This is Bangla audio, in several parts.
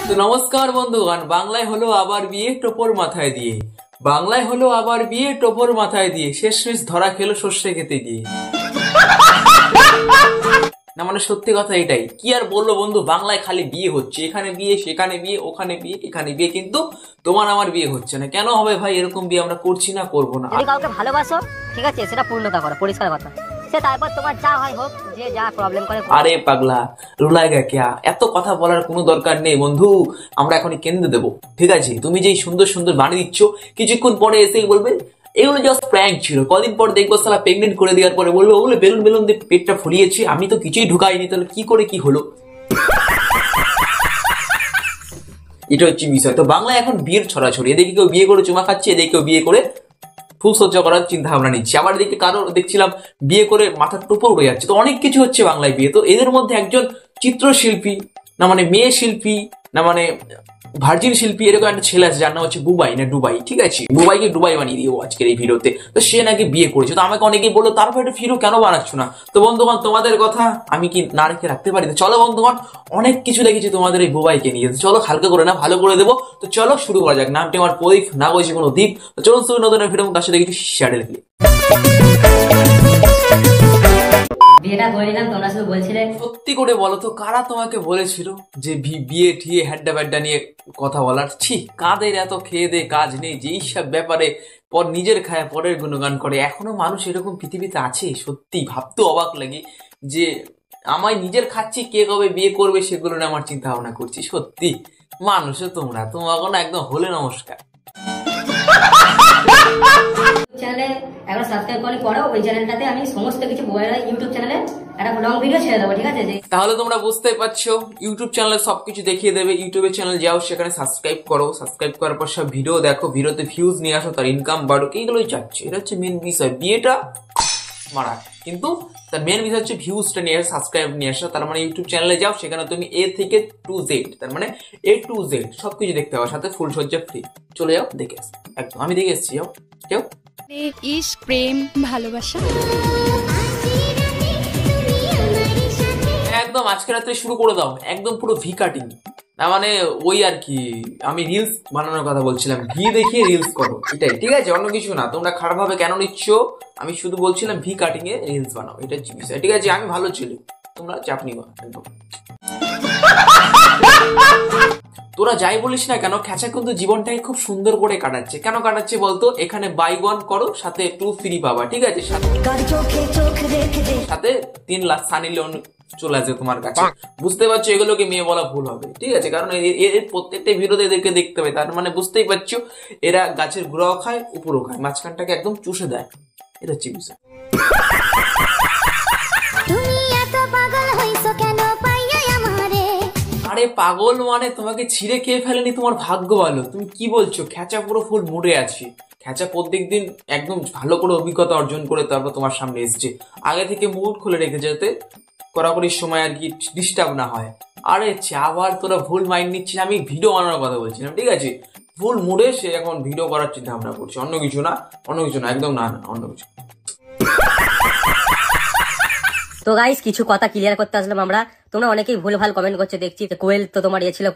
তো নমস্কার বন্ধুগণ, বাংলায় হলো আবার বিয়ে টোপর মাথায় দিয়ে, বাংলায় হলো আবার বিয়ে টোপর মাথায় দিয়ে, শেষমেশ ধরা খেলো সর্ষে খেতে গিয়ে। না মানে সত্যি কথা এটাই, কি আর বলবো বন্ধু, বাংলায় খালি বিয়ে হচ্ছে, এখানে বিয়ে সেখানে বিয়ে, ওখানে বিয়ে এখানে বিয়ে, কিন্তু তোমার আমার বিয়ে হচ্ছে না। কেন হবে ভাই এরকম বিয়ে? আমরা করছি না, করবো না। যদি কাউকে ভালোবাসো ঠিক আছে, সেটা পূর্ণতা করো, পরিষ্কার কথা। সে তারপর তোমার যা হয় হোক, যে যা প্রবলেম করে। আরে পাগলা রুলাইগা ক্যা, এত কথা বলার কোনো দরকার নেই বন্ধু, আমরা এখনই কেন্দ্রে দেবো। ঠিক আছে, তুমি যেই সুন্দর সুন্দর বানিয়ে দিচ্ছ, কিছুক্ষণ পরে এসেই বলবে এগুলো জাস্ট প্র্যাঙ্ক ছিল। কদিন পর দেখবো সালা প্রেগনেন্ট করে দেওয়ার পরে বলবো ওগুলো বেলুন বেলুন দিয়ে পেটটা ফুলিয়েছি, আমি তো কিছুই ঢুকাইনি, তাহলে কি করে কি হলো? এটা হচ্ছে বিষয়। তো বাংলায় এখন বিয়ের ছড়াছড়ি, এদিকে কেউ বিয়ে করে চুমা খাচ্ছে, এদিকে কেউ বিয়ে করে ফুল সজ্জা করার চিন্তা ভাবনা নিচ্ছে, আবার এদিকে কারো দেখছিলাম বিয়ে করে মাথার টোপর উড়ে যাচ্ছে। তো অনেক কিছু হচ্ছে বাংলায় বিয়ে। তো এদের মধ্যে একজন চিত্রশিল্পী, না মানে মেয়ে শিল্পী, না মানে ভার্জিন শিল্পী, এরকম একটা ছেলে আছে যার নাম হচ্ছে বুবাই না ডুবাই। ঠিক আছে, বুবাইকে ডুবাই বানিয়ে দিও আজকের এই ভিডিওতে। তো সে নাকি বিয়ে করেছে, তো আমাকে অনেকেই বললো তারপর একটা ভিডিও কেন বানাচ্ছ না? তো বন্ধুগণ, তোমাদের কথা আমি কি না রেখে রাখতে পারি? তো চলো বন্ধুগণ, অনেক কিছু দেখেছি তোমাদের এই বুবাইকে নিয়ে, চলো হালকা করে না ভালো করে দেবো। তো চলো শুরু করা যাক। নামটি আমার প্রদীপ, না বলছি কোনো দ্বীপ। তো চলুন শুরু নতুন ভিডিও, তার সাথে কিছু শ্যাডেল দিয়ে বিয়েটা করে নিলাম, তোমরা শুধু বলছিলে। সত্যি করে বলো তো, কারা তোমাকে বলেছিল যে বিয়ে ঠিয়ে হ্যাড্ডা ব্যাড্ডা নিয়ে কথা বলার? ছি, কাদের এত খেয়ে দে কাজ নেই, যেই সব ব্যাপারে পর নিজের খায় পরের গুণগান করে। এখনো মানুষ এরকম পৃথিবীতে আছে? সত্যি ভাবতে অবাক লাগে যে আমায় নিজের খাচ্ছি, কে কবে বিয়ে করবে সেগুলো নিয়ে আমার চিন্তা ভাবনা করছি। সত্যি মানুষও তোমরা তোমাকে না একদম হলে নমস্কার। চ্যানেলে একবার সাবস্ক্রাইব করে পড়ো, ওই চ্যানেলটাতে আমি সমস্ত কিছু বইয়ের ইউটিউব চ্যানেলে একটা লং ভিডিও ছেড়ে দেবো। ঠিক আছে, তাহলে তোমরা বুঝতেই পারছো, ইউটিউব চ্যানেলে সবকিছু দেখিয়ে দেবে। ইউটিউবের চ্যানেল যাও, সেখানে সাবস্ক্রাইব করো, সাবস্ক্রাইব করার পর সব ভিডিও দেখো, ভিডিওতে ভিউজ নিয়ে আসো, তার ইনকাম বাড়ুক, এইগুলোই চাচ্ছে। এটা হচ্ছে মেন বিষয়। বিয়েটা মারা, কিন্তু তার মেন বিষয় হচ্ছে ভিউজটা নিয়ে আসা, সাবস্ক্রাইব নিয়ে আসা। তার মানে ইউটিউব চ্যানেলে যাও, সেখানে তুমি A থেকে to Z, তার মানে A to Z সবকিছু দেখতে পাবো, সাথে ফুল সজ্জা ফ্রি। চলে যাও, দেখে আসো। একদম আমি দেখে এসেছি, যাও কেউ। ইশক, প্রেম, ভালোবাসা একদম আজকে রাত্রে শুরু করে দাও, একদম পুরো ভি কাটিং। না মানে ওই আর কি, আমি রিলস বানানোর কথা বলছিলাম, ভি দেখিয়ে রিলস করো, এটাই। ঠিক আছে, অন্য কিছু না। তোমরা খারাপ ভাবে কেন নিচ্ছ? আমি শুধু বলছিলাম ভি কাটিং এ রিলস বানাও, এটা হচ্ছে বিষয়। ঠিক আছে, আমি ভালো ছিল, তোমরা চাপ নিও একদম। তোরা যাই বলিস না কেন, খ্যাচা কিন্তু জীবনটাকে খুব সুন্দর করে কাটাচ্ছে। কেন কাটাচ্ছে বলতো? এখানে বাই ওয়ান করো, সাথে 2 ফ্রি পাবা। ঠিক আছে, সাথে 3 লাখ সানি লিওন চলে আসে তোমার কাছে। বুঝতে পারছো, এগুলোকে মেয়ে বলা ভুল হবে। ঠিক আছে, কারণ এর প্রত্যেকটা ভিডিওতে এদেরকে দেখতে হবে। তার মানে বুঝতেই পারছো, এরা গাছের গোড়াও খায়, উপরও খায়, মাঝখানটাকে একদম চুষে দেয়। এটা হচ্ছে বিষয়। আরে পাগল মানে তোমাকে ছিঁড়ে খেয়ে ফেলেনি, তোমার ভাগ্য ভালো। তুমি কি বলছো? খ্যাচা পুরো ফুল মুড়ে আছি। খ্যাচা প্রত্যেকদিন একদম ভালো করে অভিজ্ঞতা অর্জন করে তারপর তোমার সামনে এসছে। আগে থেকে মুড খুলে রেখে যাতে কড়াকড়ির সময় আর কি ডিস্টার্ব না হয়। আরে আবার তোরা ভুল মাইন্ড নিচ্ছিস, আমি ভিডিও বানানোর কথা বলছিলাম। ঠিক আছে, ভুল মুড়ে সে এখন ভিডিও করার চিন্তা ভাবনা করছে, অন্য কিছু না, অন্য কিছু না, একদম না, অন্য কিছু। তো গাইস, কিছু কথা ক্লিয়ার করতে আসলাম আমরা। তোমরা অনেকেই ভুলভাল কমেন্ট করছে দেখছি। কোয়েল তো তোমার ইয়ে ছিল।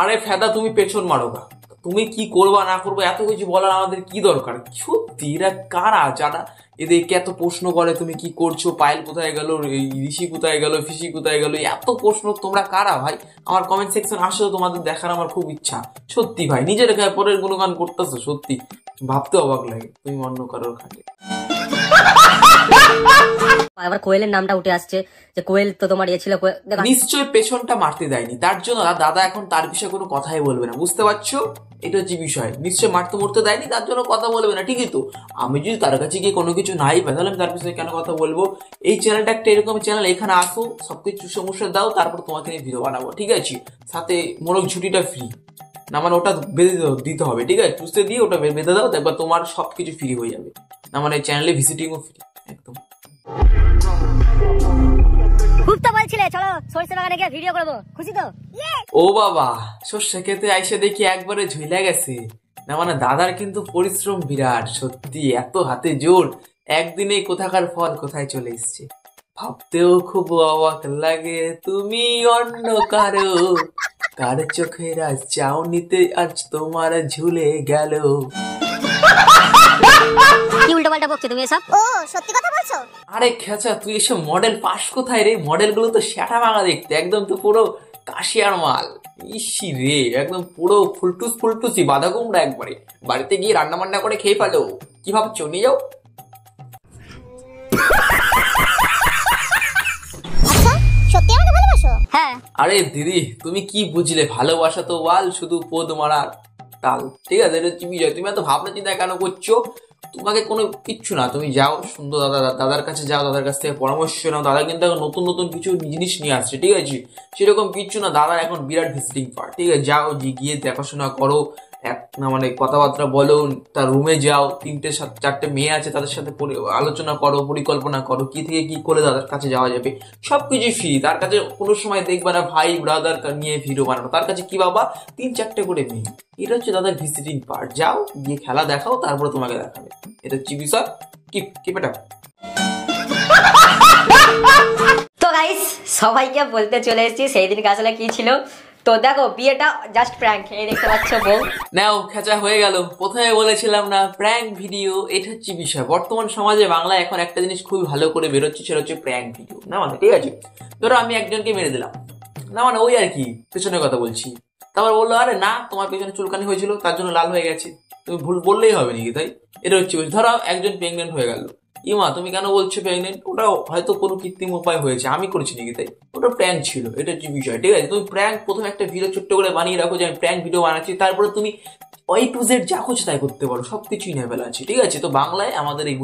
আরে ফেদা, তুমি পেছন মারো গা, তুমি কি করবা না করবো এত কিছু বলার আমাদের কি দরকার? সত্যি এরা কারা যারা এদেরকে এত প্রশ্ন করে তুমি কি করছো, পায়েল কোথায় গেল, ঋষি কোথায় গেল, ফিসি কোথায় গেল, এত প্রশ্ন তোমরা কারা ভাই? আমার কমেন্ট সেকশন আসলে তোমাদের দেখার আমার খুব ইচ্ছা। সত্যি ভাই, নিজের গায়ে পরের গুণগান করতেছো, সত্যি ভাবতে অবাক লাগে তুমি অন্য কারোর খাটে। আবার কোয়েলের নামটা উঠে আসছে যে কোয়েল তো তোমার ইয়ে ছিল। নিশ্চয়ই পেছনটা মারতে দেয়নি, তার জন্য দাদা এখন তার বিষয়ে কোনো কথাই বলবে না। বুঝতে পারছো, এটা হচ্ছে বিষয়। নিশ্চয় মারতে মরতে দেয়নি, তার জন্য কথা বলবে না। ঠিকই তো, আমি যদি তার কাছে গিয়ে কোনো কিছু নাই পাই, তাহলে আমি তার বিষয়ে কেন কথা বলবো? এই চ্যানেলটা একটা এরকম চ্যানেল, এখানে আসো, সবকিছু সমস্যা দাও, তারপর তোমাকে নিয়ে ভিডিও বানাবো। ঠিক আছে, সাথে মোরগ ঝুটিটা ফ্রি, না মানে ওটা বেঁধে দিতে হবে। ঠিক আছে, চুষতে দিয়ে ওটা বেঁধে দাও, দেখবা তোমার সবকিছু ফ্রি হয়ে যাবে। না মানে চ্যানেলে ভিজিটিংও ফ্রি একদম। খুব তো বলছিলে চলো সরষে বাগানে গিয়ে ভিডিও করবো, খুশি তো? ও বাবা, সর্ষে খেতে আইসে দেখি একবারে ঝুলে গেছে। না মানে দাদার কিন্তু পরিশ্রম বিরাট, সত্যি এত হাতে জোর, একদিনেই কোথাকার ফল কোথায় চলে এসছে। ভাবতেও খুব অবাক লাগে তুমি অন্য কারো, কার চোখের আজ চাউনিতে আজ তোমার ঝুলে গেল। কি উল্টো পাল্টা বকছো তুমি এসব? ও সত্যি কথা বলছো? আরে খেচা, তুই এসব মডেল পাস কোথায় রে? মডেল গুলো তো শ্যাটা ভাঙা দেখতে, একদম তো পুরো কাশিয়ার মাল। ইসি রে, একদম পুরো ফুলটুস ফুলটুসি বাঁধা কুমড়া একবারে। বাড়িতে গিয়ে রান্না বান্না করে খেয়ে ফেলো। কি ভাবছো, নিয়ে যাও। আচ্ছা, সত্যি আমাকে ভালোবাসো? হ্যাঁ। আরে দিদি, তুমি কি বুঝলে? ভালোবাসা তো ওয়াল, শুধু পোদ মারার তাল। ঠিক আছে, এটা হচ্ছে বিজয়। তুমি এত ভাবনা চিন্তা কেন করছো? তোমাকে কোনো কিচ্ছু না, তুমি যাও সুন্দর দাদার কাছে যাও, দাদার কাছ থেকে পরামর্শ নাও। দাদা কিন্তু এখন নতুন নতুন কিছু জিনিস নিয়ে আসছে, ঠিক আছে? সেরকম কিচ্ছু না, দাদার এখন বিরাট ভিজিটিং পার্ট। ঠিক আছে, যাও গিয়ে দেখাশোনা করো, এক না মানে কথাবার্তা বলো, তার রুমে যাও, 3-4টে মেয়ে আছে, তাদের সাথে আলোচনা করো, পরিকল্পনা করো কি থেকে কি করে দাদার কাছে যাওয়া যাবে। সবকিছু ফ্রি। তার কাছে কোনো সময় দেখবে না ভাই ব্রাদার নিয়ে ভিডিও বানানো। তার কাছে কি বাবা, 3-4টে করে মেয়ে। এটা হচ্ছে দাদার ভিজিটিং পার্ট। যাও গিয়ে খেলা দেখাও, তারপরে তোমাকে দেখাবে। এটা হচ্ছে বিষয়। কি এটা। তো গাইস, সবাইকে বলতে চলে এসেছি সেই দিনকে আসলে কি ছিল। তো দেখো, বিয়েটা জাস্ট প্র্যাঙ্ক। এই দেখতে পাচ্ছ বউ। নাও খেচা হয়ে গেল। প্রথমে বলেছিলাম না প্র্যাঙ্ক ভিডিও, এটা হচ্ছে বিষয়। বর্তমান সমাজে বাংলায় এখন একটা জিনিস খুবই ভালো করে বেরোচ্ছে, সেটা হচ্ছে প্র্যাঙ্ক ভিডিও। না মানে ঠিক আছে, ধরো আমি একজনকে মেরে দিলাম, না মানে ওই আর কি পেছনের কথা বলছি। তারপর বললো আরে না, তোমার পেছনে চুলকানি হয়েছিল তার জন্য লাল হয়ে গেছে, তুমি ভুল বললেই হবে নাকি? তাই এটা হচ্ছে ধরো একজন প্রেগনেন্ট হয়ে গেল, ইমা তুমি কেন বলছো প্রেগনেন্ট? ওটা হয়তো কোনো কৃত্রিম উপায় হয়েছে, আমি করেছি নাকি? তাই ওটা প্র্যাঙ্ক ছিল। এটা হচ্ছে বিষয়। ঠিক আছে, তুমি প্র্যাঙ্ক প্রথমে একটা ভিডিও ছোট্ট করে বানিয়ে রাখো যে আমি প্র্যাঙ্ক ভিডিও বানাচ্ছি, তারপরে তুমি ওই টু জেড যা খুশি তাই করতে পারো, সবকিছুই নেবেল আছে। ঠিক আছে, তো বাংলায় আমাদের এই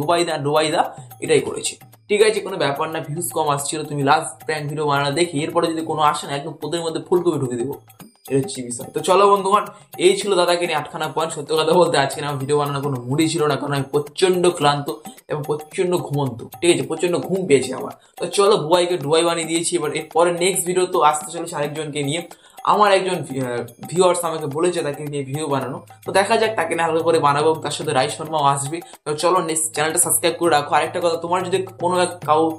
ডুবাইদা এটাই করেছে। ঠিক আছে, কোনো ব্যাপার না, ভিউজ কম আসছিল, তুমি লাস্ট প্র্যাঙ্ক ভিডিও বানানো দেখি, এরপরে যদি কোনো আসে না একদম পোদের মধ্যে ফুলকপি ঢুকে দেবো। এটা হচ্ছে বিষয়। তো চলো বন্ধুগণ, এই ছিল দাদাকে নিয়ে 8খানা পয়েন্ট। সত্য কথা বলতে আজকে আমার ভিডিও বানানোর কোনো মুডই ছিল না, কারণ আমি প্রচন্ড ক্লান্ত এবং প্রচন্ড ঘুমন্ত। ঠিক আছে, প্রচন্ড ঘুম পেয়েছে আমার। তো চলো বুয়াইকে ডুবাই বানিয়ে দিয়েছি। এবার এরপরে নেক্সট ভিডিও তো আসতে চলেছে আরেকজনকে নিয়ে। আমার একজন ভিউয়ার্স আমাকে বলেছে তাকে নিয়ে ভিডিও বানানো, তো দেখা যাক তাকে নিয়ে হালকা করে বানাবো, তার সাথে রাই শর্মাও আসবে। তো চলো নেক্সট চ্যানেলটা সাবস্ক্রাইব করে রাখো। আরেকটা কথা, তোমার যদি কোনো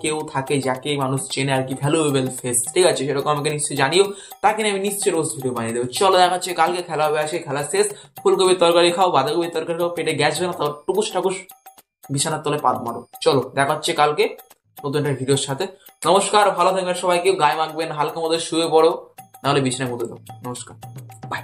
কেউ থাকে যাকে মানুষ চেনে আর কি, ভ্যালুয়েবল ফেস, ঠিক আছে, সেরকম আমাকে নিশ্চয়ই জানিও, তাকে নিয়ে আমি নিশ্চয়ই রোজ ভিডিও বানিয়ে দেবো। চলো দেখা হচ্ছে কালকে, খেলা হবে। আসে খেলা শেষ, ফুলকপির তরকারি খাও, বাঁধাকপির তরকারি খাও, পেটে গ্যাস হবে না, তারপর টুকুস টাকুস বিছানার তলে পাত মারো। চলো দেখা হচ্ছে কালকে নতুন একটা ভিডিওর সাথে। নমস্কার, ভালো থাকবেন সবাই। কেউ গায়ে মাখবেন, হালকা মধ্যে শুয়ে পড়ো, নাহলে বিছানায় মতো দাও। নমস্কার, বাই।